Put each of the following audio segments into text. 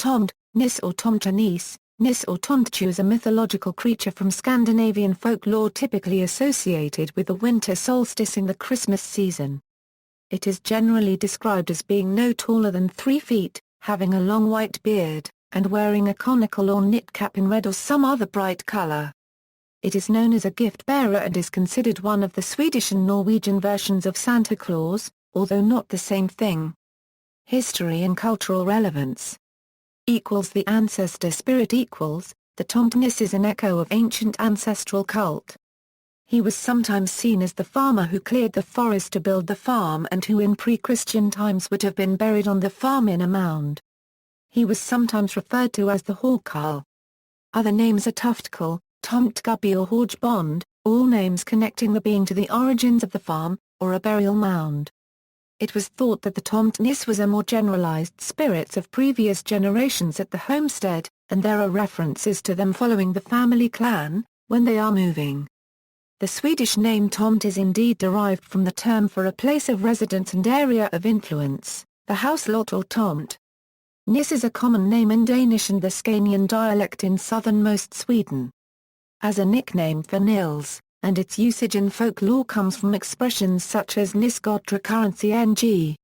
Tomte, nisse or tomtenisse. Nisse or tonttu is a mythological creature from Scandinavian folklore typically associated with the winter solstice in the Christmas season. It is generally described as being no taller than 3 feet, having a long white beard, and wearing a conical or knit cap in red or some other bright color. It is known as a gift bearer and is considered one of the Swedish and Norwegian versions of Santa Claus, although not the same thing. History and cultural relevance. The ancestor spirit. The tomtenisse is an echo of ancient ancestral cult. He was sometimes seen as the farmer who cleared the forest to build the farm and who in pre-Christian times would have been buried on the farm in a mound. He was sometimes referred to as the hawkarl. Other names are toftekal, tomtegubbe or hodgebond, all names connecting the being to the origins of the farm, or a burial mound. It was thought that the tomtenisse was a more generalized spirits of previous generations at the homestead, and there are references to them following the family clan, when they are moving. The Swedish name Tomte is indeed derived from the term for a place of residence and area of influence, the house lot or tomt. Nisse is a common name in Danish and the Scandinavian dialect in southernmost Sweden. As a nickname for Nils, and its usage in folklore comes from expressions such as nisse god recurrency ng.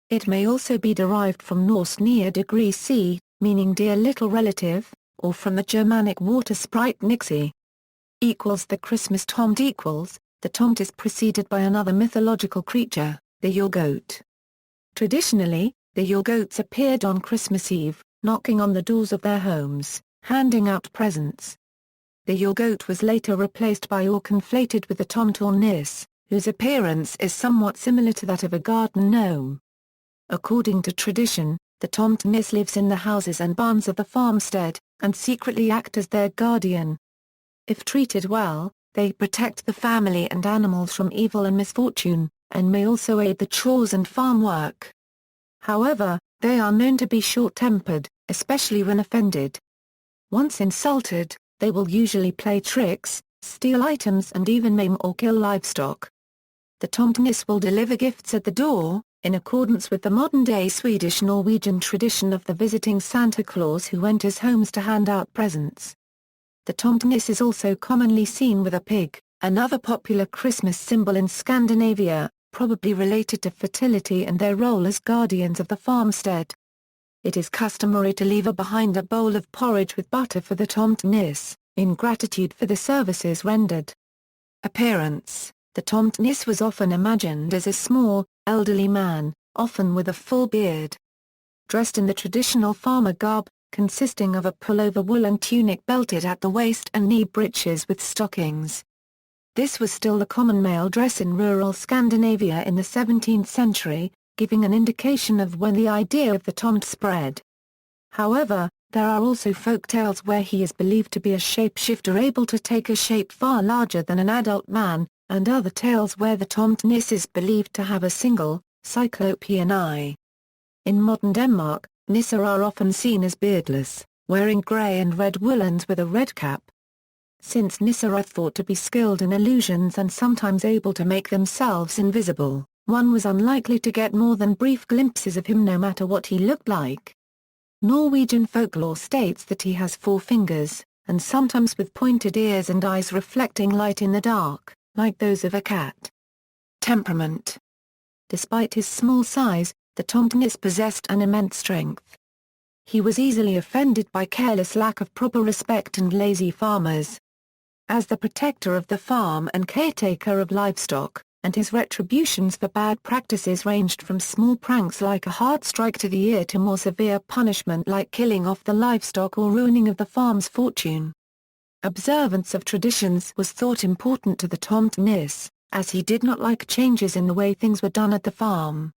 It may also be derived from Norse nea degree c, meaning dear little relative, or from the Germanic water sprite nixie. The Christmas tomt. The tomt is preceded by another mythological creature, the Yule goat. Traditionally, the Yule goats appeared on Christmas Eve, knocking on the doors of their homes, handing out presents. The Yule goat was later replaced by or conflated with the tomte or nisse, whose appearance is somewhat similar to that of a garden gnome. According to tradition, the tomtenisse lives in the houses and barns of the farmstead, and secretly act as their guardian. If treated well, they protect the family and animals from evil and misfortune, and may also aid the chores and farm work. However, they are known to be short-tempered, especially when offended. Once insulted, they will usually play tricks, steal items and even maim or kill livestock. The tomtenisse will deliver gifts at the door, in accordance with the modern-day Swedish-Norwegian tradition of the visiting Santa Claus who enters homes to hand out presents. The tomtenisse is also commonly seen with a pig, another popular Christmas symbol in Scandinavia, probably related to fertility and their role as guardians of the farmstead. It is customary to leave behind a bowl of porridge with butter for the tomtenisse, in gratitude for the services rendered. Appearance. The tomtenisse was often imagined as a small, elderly man, often with a full beard. Dressed in the traditional farmer garb, consisting of a pullover woolen tunic belted at the waist and knee breeches with stockings. This was still the common male dress in rural Scandinavia in the 17th century, giving an indication of when the idea of the tomte spread. However, there are also folk tales where he is believed to be a shapeshifter able to take a shape far larger than an adult man, and other tales where the tomtenisse is believed to have a single, cyclopean eye. In modern Denmark, nisse are often seen as beardless, wearing grey and red woolens with a red cap. Since nisse are thought to be skilled in illusions and sometimes able to make themselves invisible, one was unlikely to get more than brief glimpses of him no matter what he looked like. Norwegian folklore states that he has 4 fingers, and sometimes with pointed ears and eyes reflecting light in the dark, like those of a cat. Temperament. Despite his small size, the tomtenisse possessed an immense strength. He was easily offended by careless lack of proper respect and lazy farmers. As the protector of the farm and caretaker of livestock, and his retributions for bad practices ranged from small pranks like a hard strike to the ear to more severe punishment like killing off the livestock or ruining of the farm's fortune. Observance of traditions was thought important to the tomtenisse, as he did not like changes in the way things were done at the farm.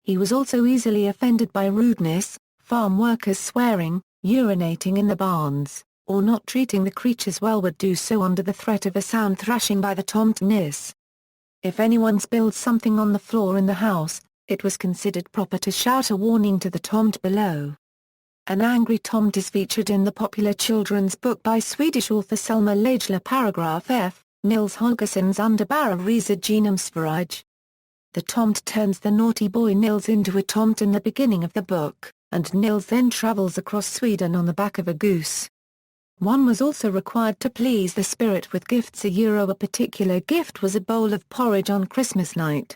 He was also easily offended by rudeness, farm workers swearing, urinating in the barns, or not treating the creatures well would do so under the threat of a sound thrashing by the tomtenisse. If anyone spilled something on the floor in the house, it was considered proper to shout a warning to the tomte below. An angry tomte is featured in the popular children's book by Swedish author Selma Lagerlöf paragraph F, Nils Holgersson's Underbara Resa Genomsvarige. The tomte turns the naughty boy Nils into a tomte in the beginning of the book. and Nils then travels across Sweden on the back of a goose. One was also required to please the spirit with gifts. A particular gift was a bowl of porridge on Christmas night.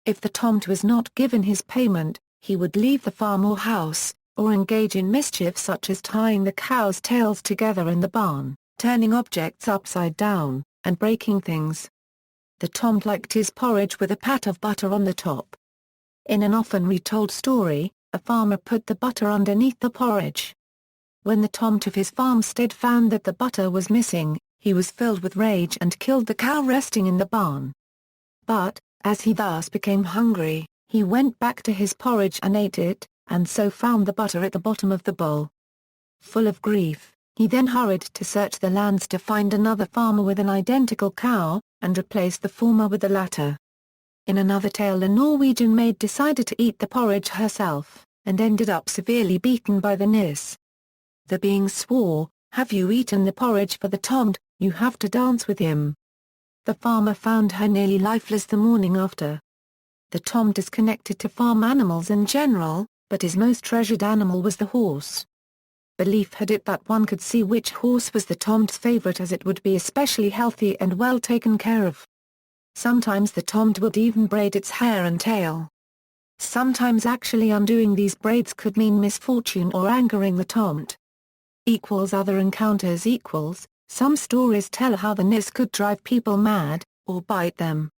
If the Tomte was not given his payment, he would leave the farm or house, or engage in mischief such as tying the cows' tails together in the barn, turning objects upside down, and breaking things. The Tomte liked his porridge with a pat of butter on the top. In an often retold story, a farmer put the butter underneath the porridge. When the Tomte of his farmstead found that the butter was missing, he was filled with rage and killed the cow resting in the barn. But, as he thus became hungry, he went back to his porridge and ate it, and so found the butter at the bottom of the bowl. Full of grief, he then hurried to search the lands to find another farmer with an identical cow, and replace the former with the latter. In another tale, a Norwegian maid decided to eat the porridge herself, and ended up severely beaten by the nisse. The being swore, "Have you eaten the porridge for the Tomte, you have to dance with him." The farmer found her nearly lifeless the morning after. The Tomte is connected to farm animals in general, but his most treasured animal was the horse. Belief had it that one could see which horse was the Tomte's favorite, as it would be especially healthy and well taken care of. Sometimes the Tomte would even braid its hair and tail. Sometimes actually undoing these braids could mean misfortune or angering the Tomte. Other encounters. Some stories tell how the nisse could drive people mad, or bite them.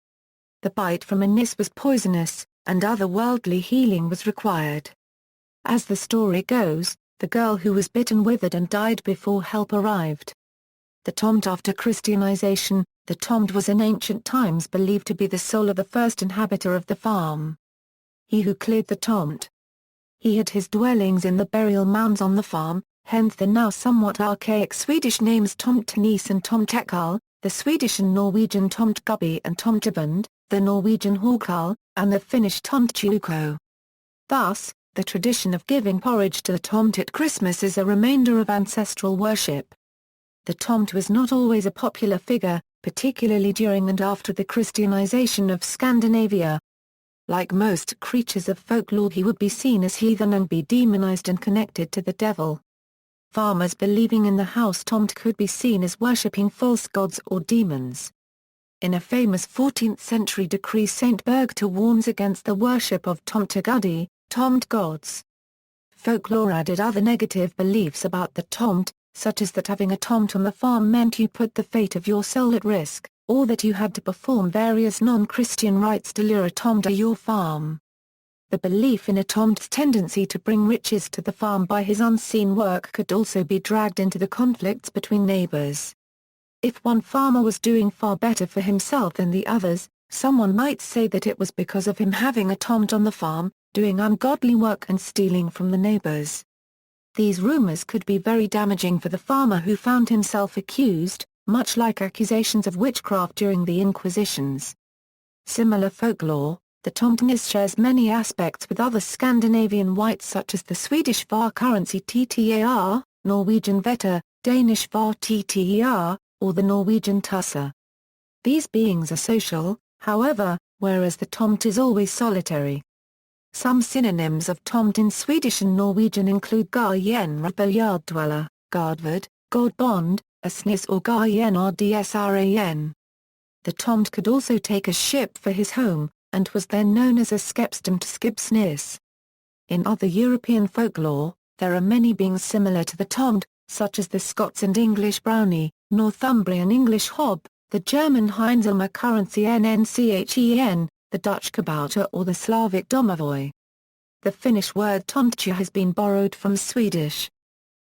The bite from a nisse was poisonous, and otherworldly healing was required. As the story goes, the girl who was bitten withered and died before help arrived. The Tomte. After Christianization, the Tomte was in ancient times believed to be the soul of the first inhabitor of the farm. He who cleared the Tomte. He had his dwellings in the burial mounds on the farm, hence the now somewhat archaic Swedish names tomtenisse and tomtekal, the Swedish and Norwegian tomtegubbe and tomtebund, the Norwegian hawkal, and the Finnish tonttu. Thus, the tradition of giving porridge to the Tomte at Christmas is a remainder of ancestral worship. The Tomte was not always a popular figure, particularly during and after the Christianization of Scandinavia. Like most creatures of folklore, he would be seen as heathen and be demonized and connected to the devil. Farmers believing in the house Tomte could be seen as worshipping false gods or demons. In a famous 14th-century decree, Saint Birgitta warns against the worship of tomteguddi, Tomte gods. Folklore added other negative beliefs about the Tomte, such as that having a Tomte on the farm meant you put the fate of your soul at risk, or that you had to perform various non-Christian rites to lure a Tomte to your farm. The belief in a Tomte's tendency to bring riches to the farm by his unseen work could also be dragged into the conflicts between neighbors. If one farmer was doing far better for himself than the others, someone might say that it was because of him having a Tomte on the farm, doing ungodly work and stealing from the neighbors. These rumors could be very damaging for the farmer who found himself accused, much like accusations of witchcraft during the Inquisitions. Similar folklore, the tomtenisse shares many aspects with other Scandinavian whites such as the Swedish var currency ttar, Norwegian veta, Danish var tter, or the Norwegian tusse. These beings are social, however, whereas the Tomte is always solitary. Some synonyms of Tomte in Swedish and Norwegian include garjenrabbe yarddweller, gardvard, godbond, a sniss or garjenrdsran. The Tomte could also take a ship for his home, and was then known as a skepstom to skipsnisse. In other European folklore, there are many beings similar to the Tomte, such as the Scots and English brownie, Northumbrian English hob, the German Heinzelmer currency nnchen, the Dutch kabouter or the Slavic domovoi. The Finnish word tonttu has been borrowed from Swedish.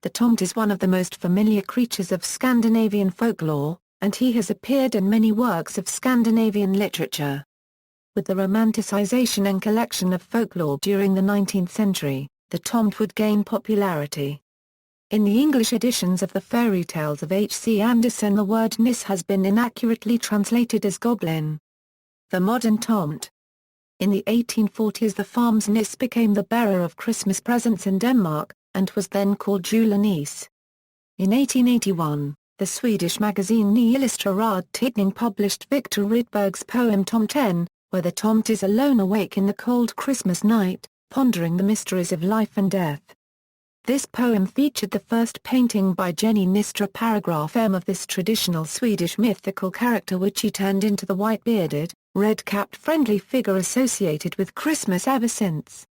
The Tomte is one of the most familiar creatures of Scandinavian folklore, and he has appeared in many works of Scandinavian literature. With the romanticization and collection of folklore during the 19th century, the Tomte would gain popularity. In the English editions of the fairy tales of H.C. Andersen, the word nisse has been inaccurately translated as goblin. The modern Tomte. In the 1840s, the farm's nisse became the bearer of Christmas presents in Denmark, and was then called julenisse. In 1881, the Swedish magazine Ny Illustrerad Tidning published Victor Rydberg's poem Tomten, where the Tomte is alone awake in the cold Christmas night, pondering the mysteries of life and death. This poem featured the first painting by Jenny Nistra paragraph M of this traditional Swedish mythical character, which he turned into the white-bearded, red-capped friendly figure associated with Christmas ever since.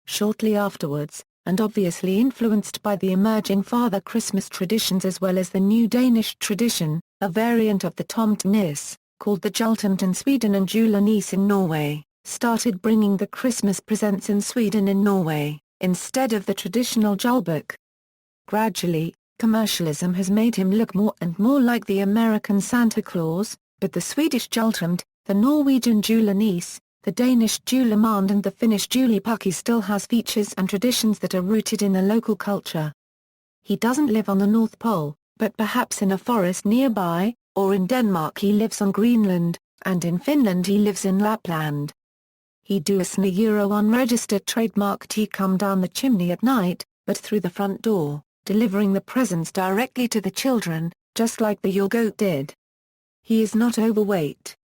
Shortly afterwards, and obviously influenced by the emerging Father Christmas traditions as well as the new Danish tradition, a variant of the tomtenisse, called the jultomte in Sweden and julenisse in Norway, started bringing the Christmas presents in Sweden and Norway, instead of the traditional julbok. Gradually, commercialism has made him look more and more like the American Santa Claus, but the Swedish jultomte, the Norwegian julenisse, the Danish julemande and the Finnish julepukki still has features and traditions that are rooted in the local culture. He doesn't live on the North Pole, but perhaps in a forest nearby, or in Denmark he lives on Greenland, and in Finland he lives in Lapland. He does not unregistered trademark tea come down the chimney at night, but through the front door, delivering the presents directly to the children, just like the Yule goat did. He is not overweight.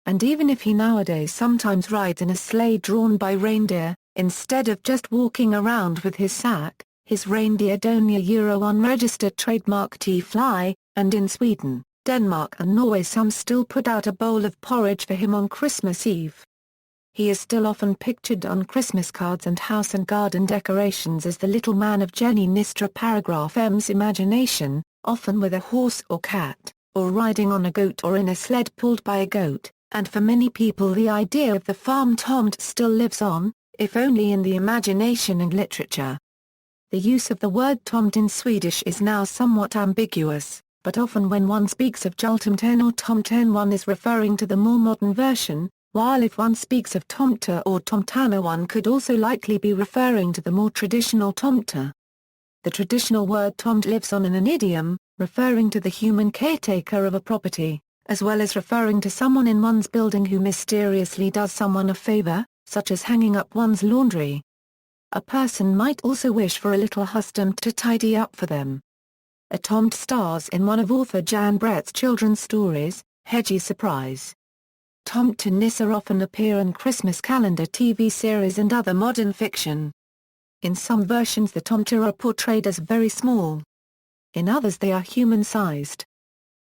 And even if he nowadays sometimes rides in a sleigh drawn by reindeer, instead of just walking around with his sack, his reindeer don't unregistered trademark tea fly, and in Sweden, Denmark and Norway some still put out a bowl of porridge for him on Christmas Eve. He is still often pictured on Christmas cards and house and garden decorations as the little man of Jenny Nistra paragraph M's imagination, often with a horse or cat, or riding on a goat or in a sled pulled by a goat, and for many people the idea of the farm tomte still lives on, if only in the imagination and literature. The use of the word tomte in Swedish is now somewhat ambiguous, but often when one speaks of jultomten or tomten one is referring to the more modern version, while if one speaks of tomte or tomtanne one could also likely be referring to the more traditional tomte. The traditional word tomte lives on in an idiom, referring to the human caretaker of a property, as well as referring to someone in one's building who mysteriously does someone a favor, such as hanging up one's laundry. A person might also wish for a little husband to tidy up for them. A tomte stars in one of author Jan Brett's children's stories, Hedgie's Surprise. Tomtenisse often appear in Christmas calendar TV series and other modern fiction. In some versions the tomte are portrayed as very small. In others they are human-sized.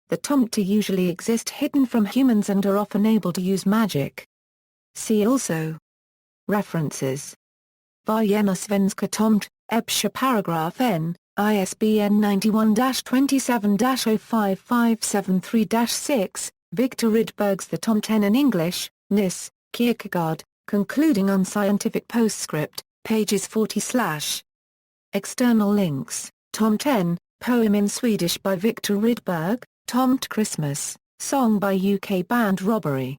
The tomte usually exist hidden from humans and are often able to use magic. See also. References. Varje svenska tomte, Ebsche paragraph N, ISBN 91-27-05573-6, Victor Rydberg's The Tomten in English, Nisse, Kierkegaard, concluding unscientific postscript, pages 40/. External links, Tomten, poem in Swedish by Victor Rydberg, Tomte Christmas, song by UK band Robbery.